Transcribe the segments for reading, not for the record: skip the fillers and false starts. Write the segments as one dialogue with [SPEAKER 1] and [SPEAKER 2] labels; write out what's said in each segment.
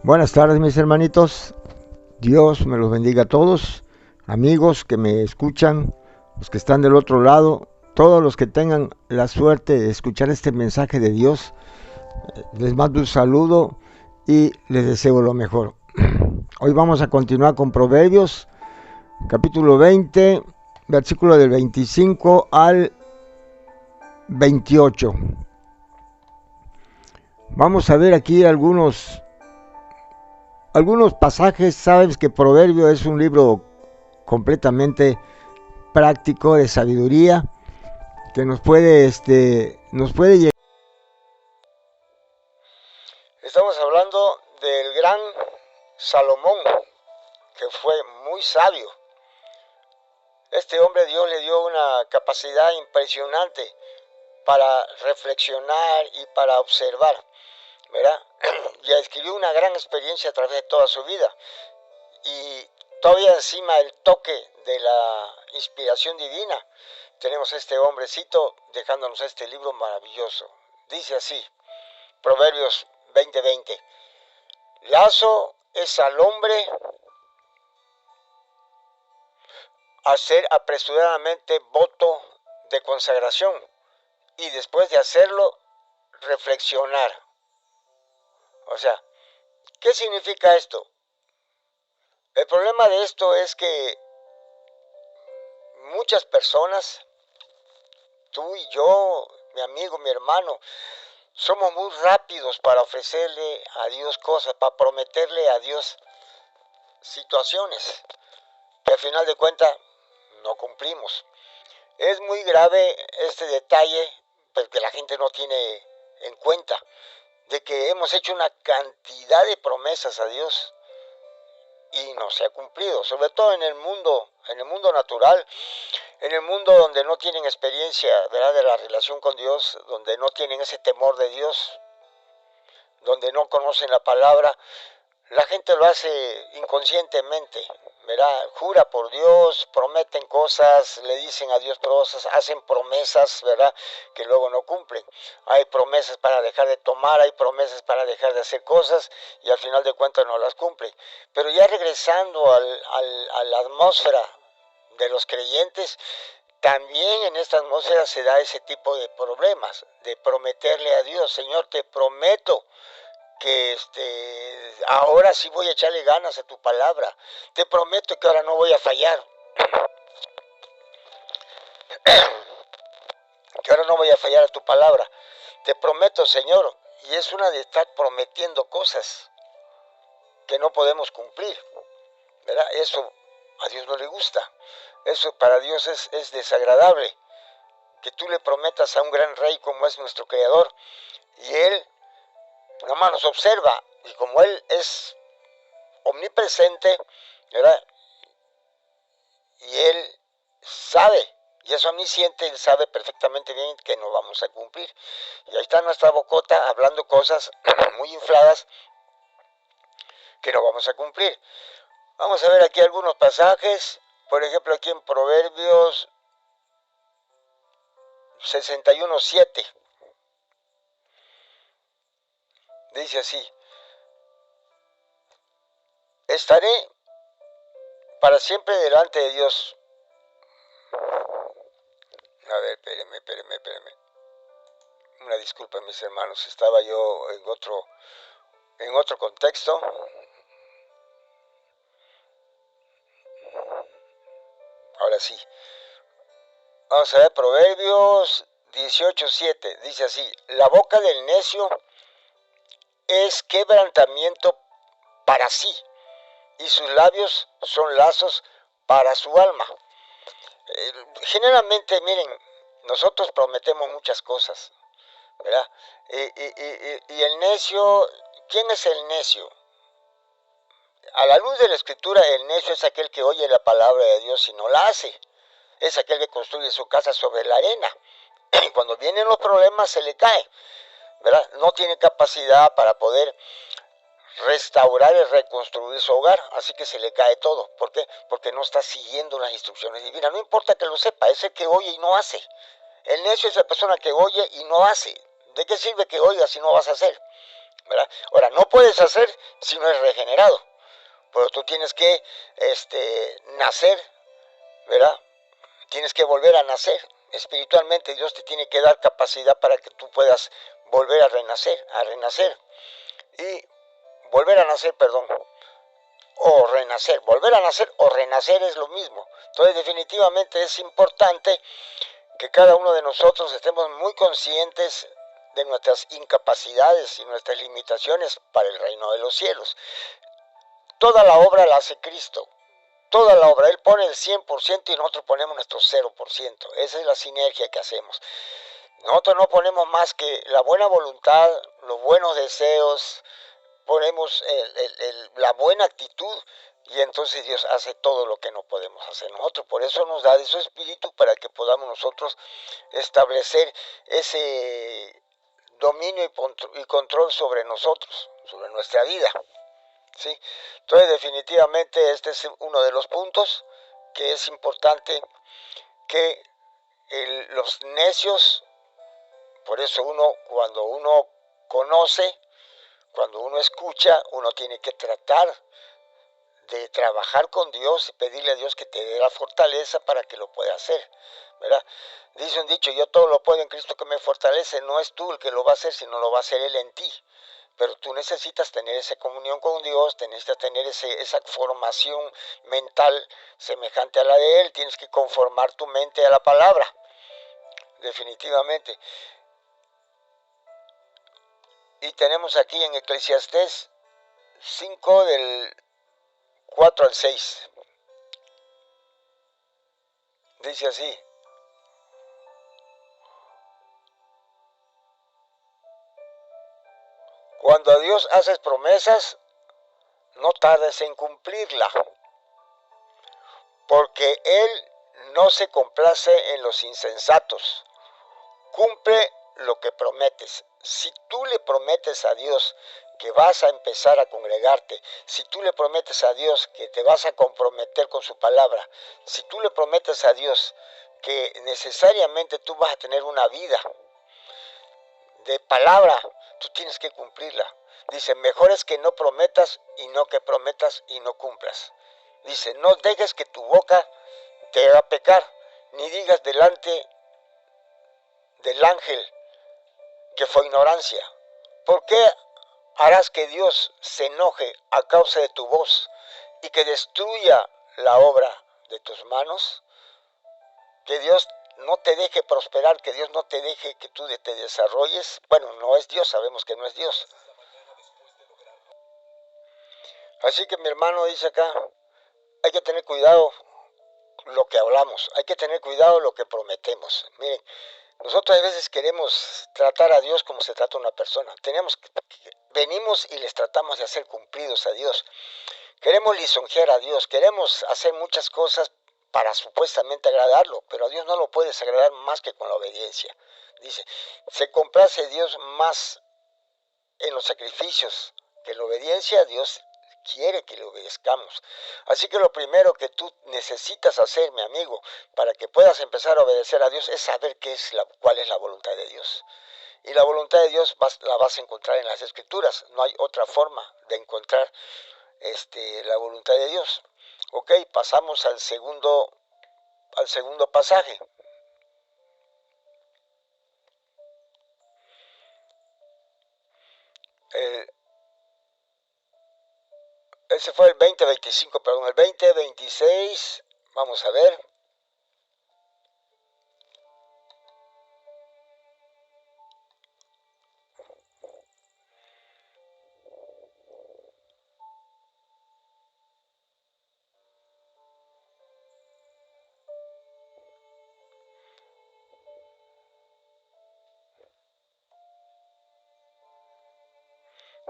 [SPEAKER 1] Buenas tardes, mis hermanitos. Dios me los bendiga a todos, amigos que me escuchan, los que están del otro lado, todos los que tengan la suerte de escuchar este mensaje de Dios. Les mando un saludo y les deseo lo mejor. Hoy vamos a continuar con Proverbios, capítulo 20, versículo del 25 al 28. Vamos a ver aquí algunos pasajes. Sabes que Proverbio es un libro completamente práctico de sabiduría que nos puede llegar. Estamos hablando del gran Salomón, que fue muy sabio. Este hombre, Dios le dio una capacidad impresionante para reflexionar y para observar, ¿verdad? Y adquirió una gran experiencia a través de toda su vida. Y todavía encima del toque de la inspiración divina, tenemos a este hombrecito dejándonos este libro maravilloso. Dice así, Proverbios 20:20. Lazo es al hombre hacer apresuradamente voto de consagración y después de hacerlo, reflexionar. O sea, ¿qué significa esto? El problema de esto es que muchas personas, tú y yo, mi amigo, mi hermano, somos muy rápidos para ofrecerle a Dios cosas, para prometerle a Dios situaciones que al final de cuentas no cumplimos. Es muy grave este detalle, porque la gente no tiene en cuenta de que hemos hecho una cantidad de promesas a Dios y no se ha cumplido, sobre todo en el mundo natural, en el mundo donde no tienen experiencia, ¿verdad?, de la relación con Dios, donde no tienen ese temor de Dios, donde no conocen la palabra. La gente lo hace inconscientemente, ¿verdad? Jura por Dios, prometen cosas, le dicen a Dios cosas, hacen promesas, ¿verdad?, que luego no cumplen. Hay promesas para dejar de tomar, hay promesas para dejar de hacer cosas y al final de cuentas no las cumplen. Pero ya regresando a la atmósfera de los creyentes, también en esta atmósfera se da ese tipo de problemas, de prometerle a Dios, Señor, te prometo que ahora sí voy a echarle ganas a tu palabra. Te prometo que ahora no voy a fallar. Que ahora no voy a fallar a tu palabra. Te prometo, Señor. Y es una de estar prometiendo cosas que no podemos cumplir, ¿verdad? Eso a Dios no le gusta. Eso para Dios es desagradable. Que tú le prometas a un gran rey como es nuestro Creador y Él nomás nos observa, y como Él es omnipresente, ¿verdad?, y Él sabe, y es omnisciente, Él sabe perfectamente bien que no vamos a cumplir. Y ahí está nuestra bocota hablando cosas muy infladas que no vamos a cumplir. Vamos a ver aquí algunos pasajes, por ejemplo aquí en Proverbios 61:7. Dice así, estaré para siempre delante de Dios. A ver, espéreme. Una disculpa, mis hermanos, estaba yo en otro contexto. Ahora sí. Vamos a ver, Proverbios 18:7. Dice así, la boca del necio es quebrantamiento para sí, y sus labios son lazos para su alma. Generalmente, miren, nosotros prometemos muchas cosas, ¿verdad? Y el necio, ¿quién es el necio? A la luz de la Escritura, el necio es aquel que oye la palabra de Dios y no la hace. Es aquel que construye su casa sobre la arena. Y cuando vienen los problemas se le cae, ¿verdad? No tiene capacidad para poder restaurar y reconstruir su hogar, así que se le cae todo. ¿Por qué? Porque no está siguiendo las instrucciones divinas. No importa que lo sepa, es el que oye y no hace. El necio es la persona que oye y no hace. ¿De qué sirve que oigas si no vas a hacer? ¿verdad? Ahora, no puedes hacer si no eres regenerado, pero tú tienes que nacer, ¿verdad? Tienes que volver a nacer. Espiritualmente Dios te tiene que dar capacidad para que tú puedas volver a renacer. Y volver a nacer, perdón, o renacer. Volver a nacer o renacer es lo mismo. Entonces definitivamente es importante que cada uno de nosotros estemos muy conscientes de nuestras incapacidades y nuestras limitaciones para el reino de los cielos. Toda la obra la hace Cristo. Toda la obra, Él pone el 100% y nosotros ponemos nuestro 0%. Esa es la sinergia que hacemos. Nosotros no ponemos más que la buena voluntad, los buenos deseos, ponemos la buena actitud y entonces Dios hace todo lo que no podemos hacer nosotros. Por eso nos da de su espíritu para que podamos nosotros establecer ese dominio y control sobre nosotros, sobre nuestra vida. ¿Sí? Entonces definitivamente este es uno de los puntos que es importante que los necios, por eso cuando uno conoce, cuando uno escucha, uno tiene que tratar de trabajar con Dios y pedirle a Dios que te dé la fortaleza para que lo pueda hacer, ¿verdad? Dice un dicho, yo todo lo puedo en Cristo que me fortalece. No es tú el que lo va a hacer, sino lo va a hacer Él en ti. Pero tú necesitas tener esa comunión con Dios, necesitas tener esa formación mental semejante a la de Él. Tienes que conformar tu mente a la palabra, definitivamente. Y tenemos aquí en Eclesiastés 5 del 4 al 6. Dice así: cuando a Dios haces promesas, no tardes en cumplirla, porque Él no se complace en los insensatos. Cumple lo que prometes. Si tú le prometes a Dios que vas a empezar a congregarte, si tú le prometes a Dios que te vas a comprometer con su palabra, si tú le prometes a Dios que necesariamente tú vas a tener una vida de palabra, tú tienes que cumplirla. Dice, mejor es que no prometas y no que prometas y no cumplas. Dice, no dejes que tu boca te haga pecar, ni digas delante del ángel que fue ignorancia. ¿Por qué harás que Dios se enoje a causa de tu voz y que destruya la obra de tus manos? Que Dios no te deje prosperar, que Dios no te deje que tú te desarrolles. Bueno, no es Dios, sabemos que no es Dios. Así que mi hermano dice acá, hay que tener cuidado lo que hablamos, hay que tener cuidado lo que prometemos. Miren, nosotros a veces queremos tratar a Dios como se trata a una persona. Venimos y les tratamos de hacer cumplidos a Dios. Queremos lisonjear a Dios, queremos hacer muchas cosas para supuestamente agradarlo, pero a Dios no lo puedes agradar más que con la obediencia. Dice, se complace Dios más en los sacrificios que en la obediencia. Dios quiere que le obedezcamos. Así que lo primero que tú necesitas hacer, mi amigo, para que puedas empezar a obedecer a Dios es saber cuál es la voluntad de Dios. Y la voluntad de Dios la vas a encontrar en las Escrituras. No hay otra forma de encontrar la voluntad de Dios. Ok, pasamos al segundo pasaje. Ese fue el 20:25, perdón, el 20:26, vamos a ver.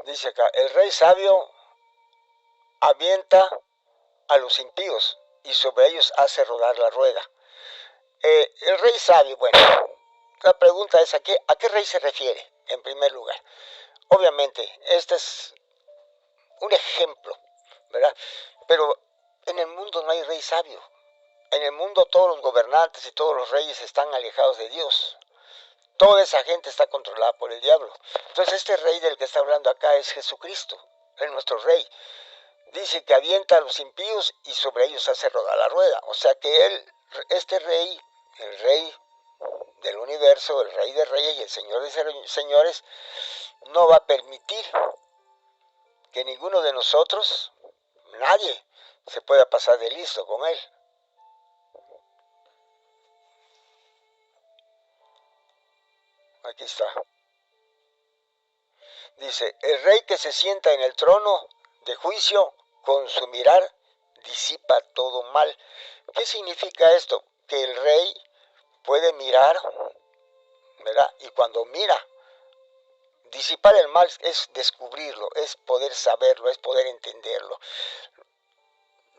[SPEAKER 1] Dice acá, el rey sabio avienta a los impíos y sobre ellos hace rodar la rueda. El rey sabio, bueno, la pregunta es, ¿a qué rey se refiere? En primer lugar, obviamente, este es un ejemplo, ¿verdad? Pero en el mundo no hay rey sabio. En el mundo todos los gobernantes y todos los reyes están alejados de Dios. Toda esa gente está controlada por el diablo. Entonces este rey del que está hablando acá es Jesucristo, es nuestro rey. Dice que avienta a los impíos y sobre ellos hace rodar la rueda. O sea que él, este rey, el rey del universo, el rey de reyes y el señor de señores, no va a permitir que ninguno de nosotros, nadie, se pueda pasar de listo con él. Aquí está. Dice, el rey que se sienta en el trono de juicio, con su mirar disipa todo mal. ¿Qué significa esto? Que el rey puede mirar, ¿verdad? Y cuando mira, disipar el mal es descubrirlo, es poder saberlo, es poder entenderlo.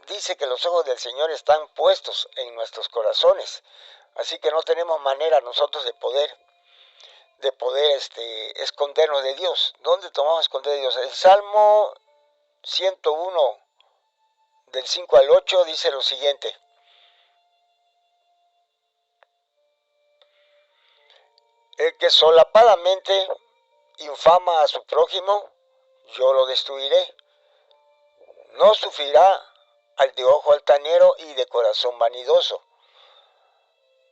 [SPEAKER 1] Dice que los ojos del Señor están puestos en nuestros corazones, así que no tenemos manera nosotros de poder escondernos de Dios. ¿Dónde tomamos esconder de Dios? El Salmo 101, del 5 al 8, dice lo siguiente. El que solapadamente infama a su prójimo, yo lo destruiré. No sufrirá al de ojo altanero y de corazón vanidoso.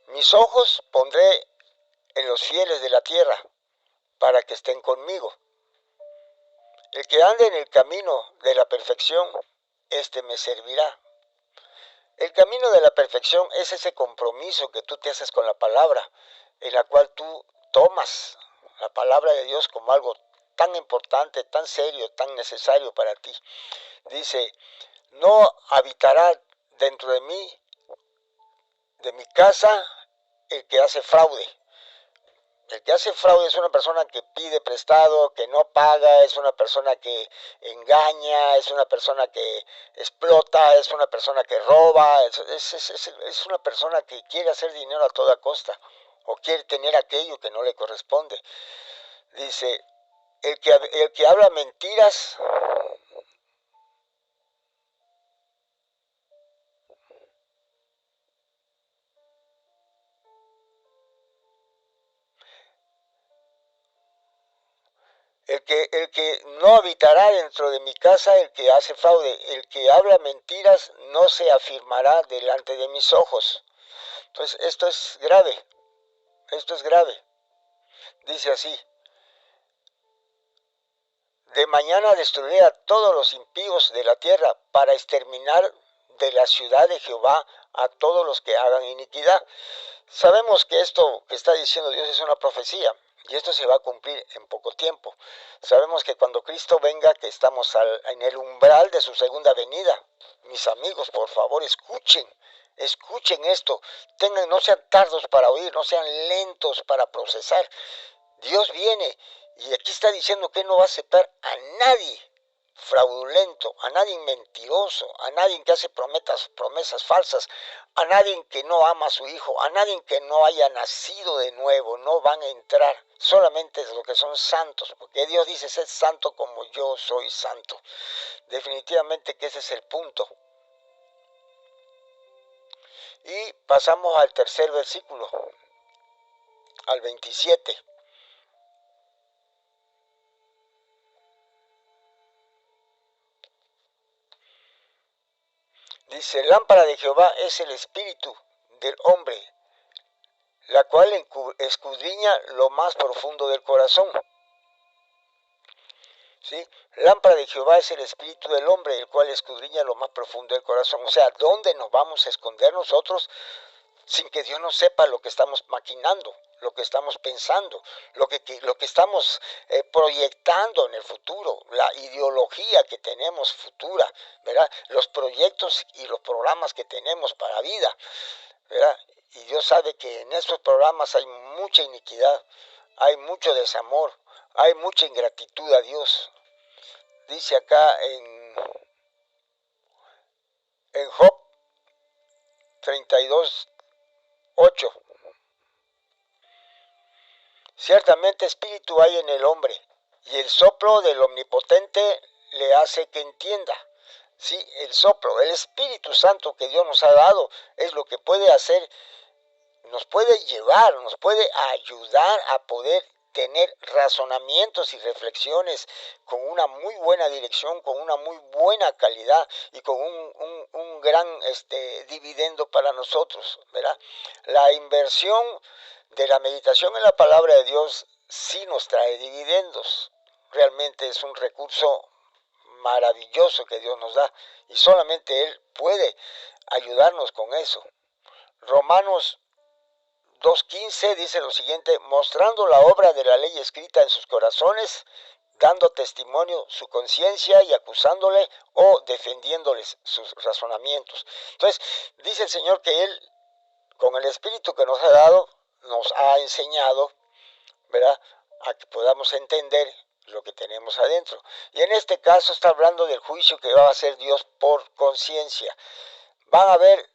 [SPEAKER 1] Mis ojos pondré en los fieles de la tierra, para que estén conmigo. El que ande en el camino de la perfección, éste me servirá. El camino de la perfección es ese compromiso que tú te haces con la palabra, en la cual tú tomas la palabra de Dios como algo tan importante, tan serio, tan necesario para ti. Dice, no habitará dentro de mí, de mi casa, el que hace fraude. El que hace fraude es una persona que pide prestado, que no paga, es una persona que engaña, es una persona que explota, es una persona que roba, es una persona que quiere hacer dinero a toda costa o quiere tener aquello que no le corresponde. Dice, el que habla mentiras, el que no habitará dentro de mi casa, el que hace fraude, el que habla mentiras no se afirmará delante de mis ojos. Entonces esto es grave, esto es grave. Dice así, de mañana destruiré a todos los impíos de la tierra para exterminar de la ciudad de Jehová a todos los que hagan iniquidad. Sabemos que esto que está diciendo Dios es una profecía y esto se va a cumplir en poco tiempo. Sabemos que cuando Cristo venga, que estamos en el umbral de su segunda venida. Mis amigos, por favor, escuchen esto. No sean tardos para oír, no sean lentos para procesar. Dios viene y aquí está diciendo que no va a aceptar a nadie fraudulento, a nadie mentiroso, a nadie que hace promesas falsas, a nadie que no ama a su hijo, a nadie que no haya nacido de nuevo. No van a entrar, solamente los que son santos, porque Dios dice, sed santo como yo soy santo. Definitivamente que ese es el punto. Y pasamos al tercer versículo, al 27. Dice, lámpara de Jehová es el espíritu del hombre, la cual escudriña lo más profundo del corazón. ¿Sí? Lámpara de Jehová es el espíritu del hombre, el cual escudriña lo más profundo del corazón. O sea, ¿dónde nos vamos a esconder nosotros sin que Dios no sepa lo que estamos maquinando, lo que estamos pensando, lo que estamos proyectando en el futuro, la ideología que tenemos futura, ¿verdad? Los proyectos y los programas que tenemos para vida, ¿verdad? Y Dios sabe que en esos programas hay mucha iniquidad, hay mucho desamor, hay mucha ingratitud a Dios. Dice acá en Job 32:8. Ciertamente espíritu hay en el hombre, y el soplo del Omnipotente le hace que entienda. Sí, el soplo, el Espíritu Santo que Dios nos ha dado es lo que puede hacer nos puede llevar, nos puede ayudar a poder tener razonamientos y reflexiones con una muy buena dirección, con una muy buena calidad y con un gran dividendo para nosotros, ¿verdad? La inversión de la meditación en la palabra de Dios sí nos trae dividendos. Realmente es un recurso maravilloso que Dios nos da y solamente Él puede ayudarnos con eso. Romanos 2.15 dice lo siguiente: mostrando la obra de la ley escrita en sus corazones, dando testimonio su conciencia y acusándole o defendiéndoles sus razonamientos. Entonces, dice el Señor que Él, con el Espíritu que nos ha dado, nos ha enseñado, ¿verdad?, a que podamos entender lo que tenemos adentro. Y en este caso está hablando del juicio que va a hacer Dios por conciencia. Van a haber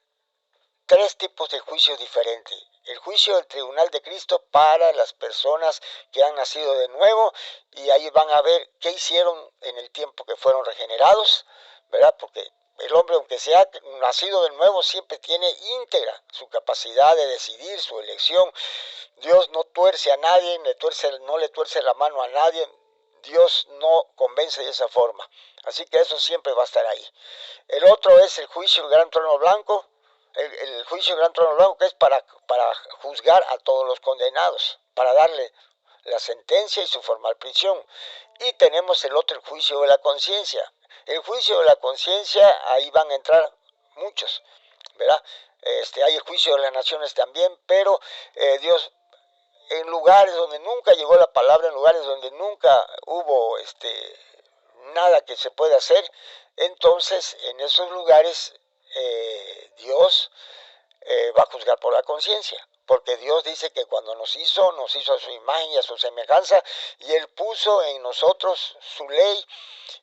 [SPEAKER 1] tres tipos de juicios diferentes. El juicio del tribunal de Cristo para las personas que han nacido de nuevo, y ahí van a ver qué hicieron en el tiempo que fueron regenerados, ¿verdad? Porque el hombre, aunque sea nacido de nuevo, siempre tiene íntegra su capacidad de decidir, su elección. Dios no tuerce a nadie, no le tuerce la mano a nadie. Dios no convence de esa forma. Así que eso siempre va a estar ahí. El otro es el juicio del gran trono blanco. El juicio del gran trono blanco, que es para juzgar a todos los condenados, para darle la sentencia y su formal prisión. Y tenemos el otro, el juicio de la conciencia. El juicio de la conciencia, ahí van a entrar muchos, ¿verdad? Hay el juicio de las naciones también, pero Dios, en lugares donde nunca llegó la palabra, en lugares donde nunca hubo nada que se pueda hacer, entonces en esos lugares Dios va a juzgar por la conciencia, porque Dios dice que cuando nos hizo a su imagen y a su semejanza, y Él puso en nosotros su ley,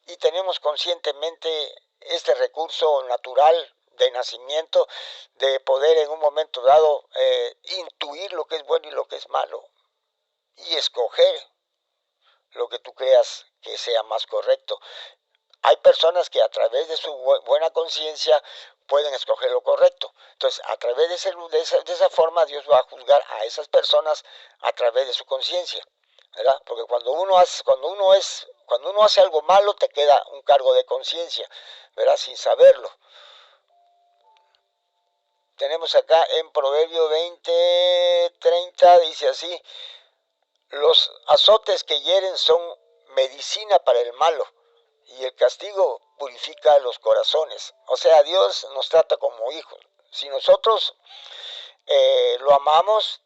[SPEAKER 1] y tenemos conscientemente este recurso natural de nacimiento, de poder en un momento dado intuir lo que es bueno y lo que es malo, y escoger lo que tú creas que sea más correcto. Hay personas que a través de su buena conciencia pueden escoger lo correcto. Entonces, a través de esa forma, Dios va a juzgar a esas personas a través de su conciencia, ¿verdad? Porque cuando uno hace algo malo, te queda un cargo de conciencia, ¿verdad?, sin saberlo. Tenemos acá en Proverbio 20:30, dice así: los azotes que hieren son medicina para el malo, y el castigo purifica los corazones. O sea, Dios nos trata como hijos. Si nosotros lo amamos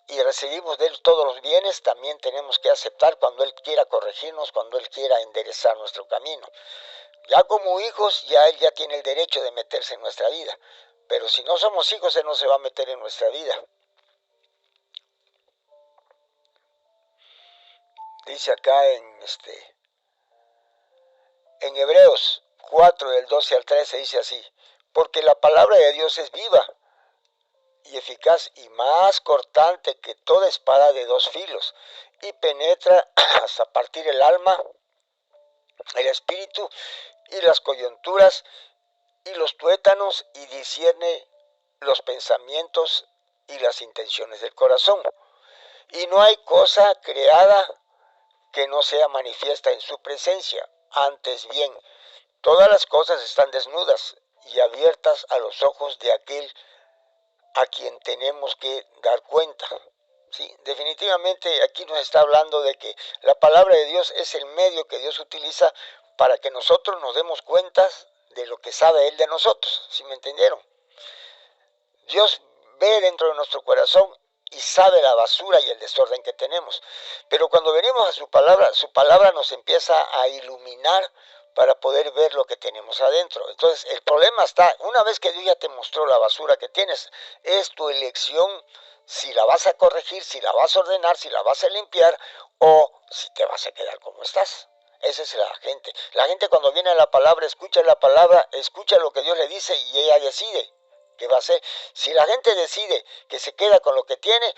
[SPEAKER 1] y recibimos de Él todos los bienes, también tenemos que aceptar cuando Él quiera corregirnos, cuando Él quiera enderezar nuestro camino. Ya como hijos, Él ya tiene el derecho de meterse en nuestra vida. Pero si no somos hijos, Él no se va a meter en nuestra vida. Dice acá en Hebreos 4, del 12 al 13, dice así: porque la palabra de Dios es viva y eficaz y más cortante que toda espada de dos filos, y penetra hasta partir el alma, el espíritu y las coyunturas y los tuétanos, y discierne los pensamientos y las intenciones del corazón. Y no hay cosa creada que no sea manifiesta en su presencia. Antes bien, todas las cosas están desnudas y abiertas a los ojos de aquel a quien tenemos que dar cuenta. Sí, definitivamente aquí nos está hablando de que la palabra de Dios es el medio que Dios utiliza para que nosotros nos demos cuenta de lo que sabe Él de nosotros. ¿Sí me entendieron? Dios ve dentro de nuestro corazón y sabe la basura y el desorden que tenemos. Pero cuando venimos a su palabra nos empieza a iluminar para poder ver lo que tenemos adentro. Entonces, el problema está, una vez que Dios ya te mostró la basura que tienes, es tu elección si la vas a corregir, si la vas a ordenar, si la vas a limpiar, o si te vas a quedar como estás. Esa es la gente. La gente, cuando viene a la palabra, escucha lo que Dios le dice, y ella decide qué va a hacer. Si la gente decide que se queda con lo que tiene,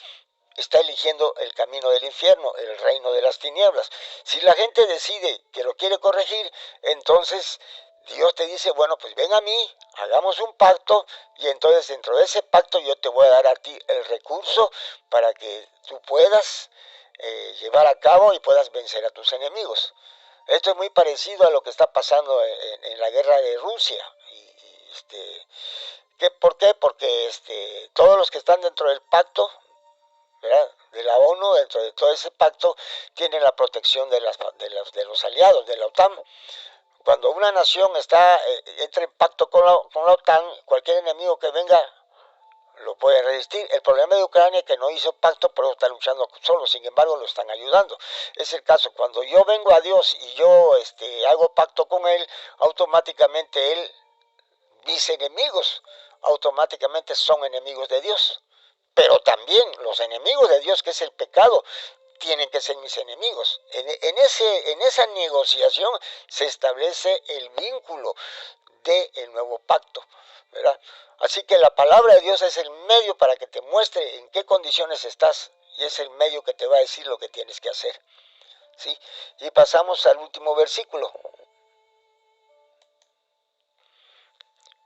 [SPEAKER 1] está eligiendo el camino del infierno, el reino de las tinieblas. Si la gente decide que lo quiere corregir, entonces Dios te dice, bueno, pues ven a mí, hagamos un pacto, y entonces dentro de ese pacto yo te voy a dar a ti el recurso para que tú puedas llevar a cabo y puedas vencer a tus enemigos. Esto es muy parecido a lo que está pasando en la guerra de Rusia. ¿Por qué? Porque todos los que están dentro del pacto, ¿verdad?, de la ONU, dentro de todo ese pacto, tienen la protección de los aliados, de la OTAN. Cuando una nación entra en pacto con la OTAN, cualquier enemigo que venga lo puede resistir. El problema de Ucrania es que no hizo pacto, pero está luchando solo, sin embargo lo están ayudando. Es el caso, cuando yo vengo a Dios y yo hago pacto con Él, automáticamente mis enemigos, automáticamente son enemigos de Dios. Pero también los enemigos de Dios, que es el pecado, tienen que ser mis enemigos. En esa negociación se establece el vínculo del nuevo pacto, ¿verdad? Así que la palabra de Dios es el medio para que te muestre en qué condiciones estás, y es el medio que te va a decir lo que tienes que hacer, ¿sí? Y pasamos al último versículo.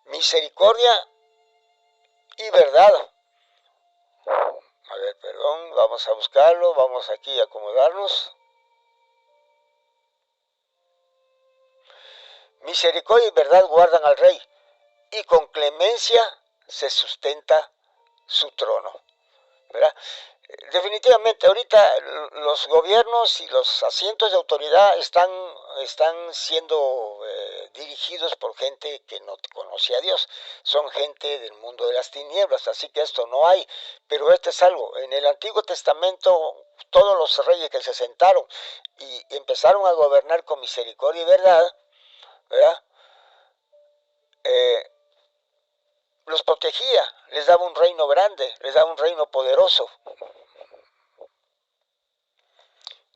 [SPEAKER 1] Misericordia y verdad. A ver, perdón, vamos a buscarlo, vamos aquí a acomodarnos. Misericordia y verdad guardan al rey, y con clemencia se sustenta su trono, ¿verdad? Definitivamente ahorita los gobiernos y los asientos de autoridad están siendo dirigidos por gente que no conoce a Dios, son gente del mundo de las tinieblas, así que esto no hay. Pero esto es algo, en el Antiguo Testamento todos los reyes que se sentaron y empezaron a gobernar con misericordia y verdad, ¿verdad?, los protegía, les daba un reino grande, les daba un reino poderoso.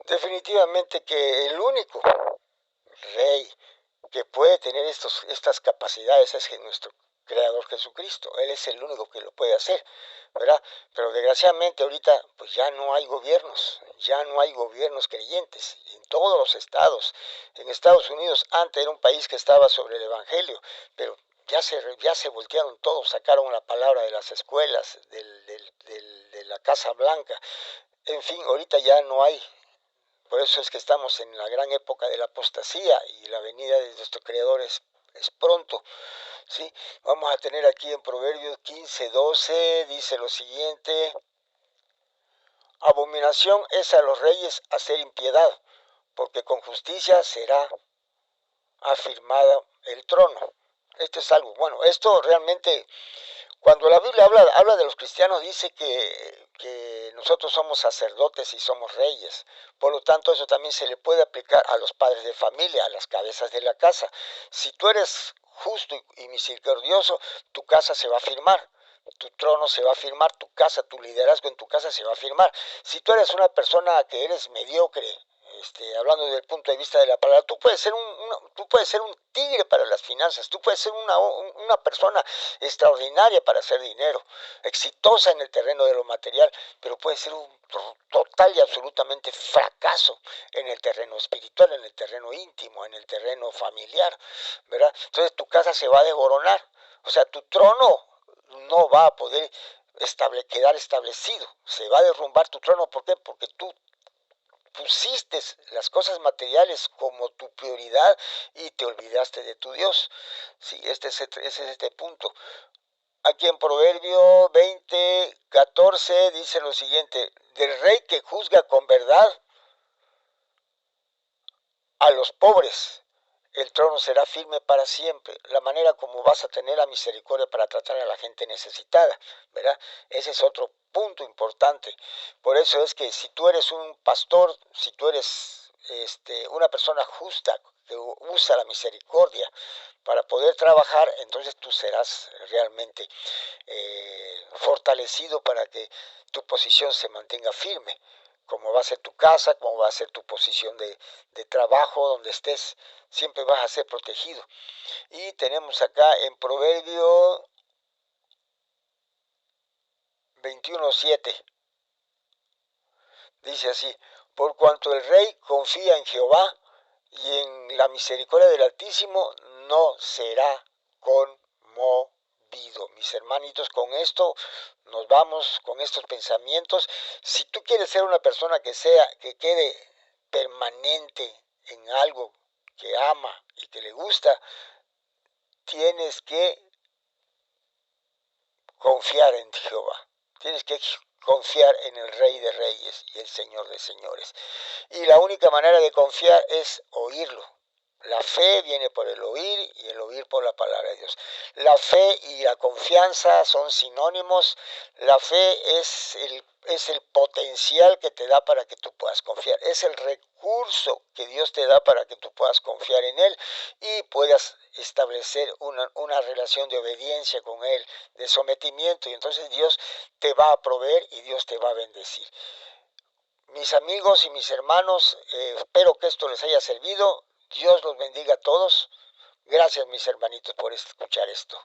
[SPEAKER 1] Definitivamente que el único rey que puede tener estas capacidades es nuestro Creador Jesucristo. Él es el único que lo puede hacer, ¿verdad? Pero desgraciadamente ahorita pues ya no hay gobiernos creyentes en todos los estados. En Estados Unidos antes era un país que estaba sobre el Evangelio, pero ya se voltearon todos, sacaron la palabra de las escuelas, de la Casa Blanca. En fin, ahorita ya no hay. Por eso es que estamos en la gran época de la apostasía, y la venida de nuestro Creador es pronto, ¿sí? Vamos a tener aquí en Proverbios 15:12, dice lo siguiente: abominación es a los reyes hacer impiedad, porque con justicia será afirmado el trono. Esto es algo, bueno, esto realmente, cuando la Biblia habla de los cristianos, dice que nosotros somos sacerdotes y somos reyes. Por lo tanto, eso también se le puede aplicar a los padres de familia, a las cabezas de la casa. Si tú eres justo y misericordioso, tu casa se va a afirmar, tu trono se va a afirmar, tu casa, tu liderazgo en tu casa se va a afirmar. Si tú eres una persona que eres mediocre, hablando desde el punto de vista de la palabra, tú puedes ser un tigre para las finanzas, tú puedes ser una persona extraordinaria para hacer dinero, exitosa en el terreno de lo material, pero puedes ser un total y absolutamente fracaso en el terreno espiritual, en el terreno íntimo, en el terreno familiar, ¿verdad? Entonces tu casa se va a desboronar, o sea, tu trono no va a poder quedar establecido, se va a derrumbar tu trono. ¿Por qué? Porque tú pusiste las cosas materiales como tu prioridad y te olvidaste de tu Dios. Sí, ese es este punto. Aquí en Proverbio 20:14 dice lo siguiente: del rey que juzga con verdad a los pobres, el trono será firme para siempre. La manera como vas a tener la misericordia para tratar a la gente necesitada, ¿verdad? Ese es otro punto importante. Por eso es que si tú eres un pastor, si tú eres una persona justa que usa la misericordia para poder trabajar, entonces tú serás realmente fortalecido para que tu posición se mantenga firme, como va a ser tu casa, como va a ser tu posición de trabajo, donde estés, siempre vas a ser protegido. Y tenemos acá en Proverbio 21:7, dice así: por cuanto el rey confía en Jehová y en la misericordia del Altísimo, no será conmovido. Mis hermanitos, con esto nos vamos, con estos pensamientos. Si tú quieres ser una persona que quede permanente en algo que ama y que le gusta, tienes que confiar en Jehová. Tienes que confiar en el Rey de Reyes y el Señor de Señores. Y la única manera de confiar es oírlo. La fe viene por el oír y el oír por la palabra de Dios. La fe y la confianza son sinónimos. La fe es el potencial que te da para que tú puedas confiar. Es el recurso que Dios te da para que tú puedas confiar en Él y puedas establecer una relación de obediencia con Él, de sometimiento. Y entonces Dios te va a proveer y Dios te va a bendecir. Mis amigos y mis hermanos, espero que esto les haya servido. Dios los bendiga a todos. Gracias, mis hermanitos, por escuchar esto.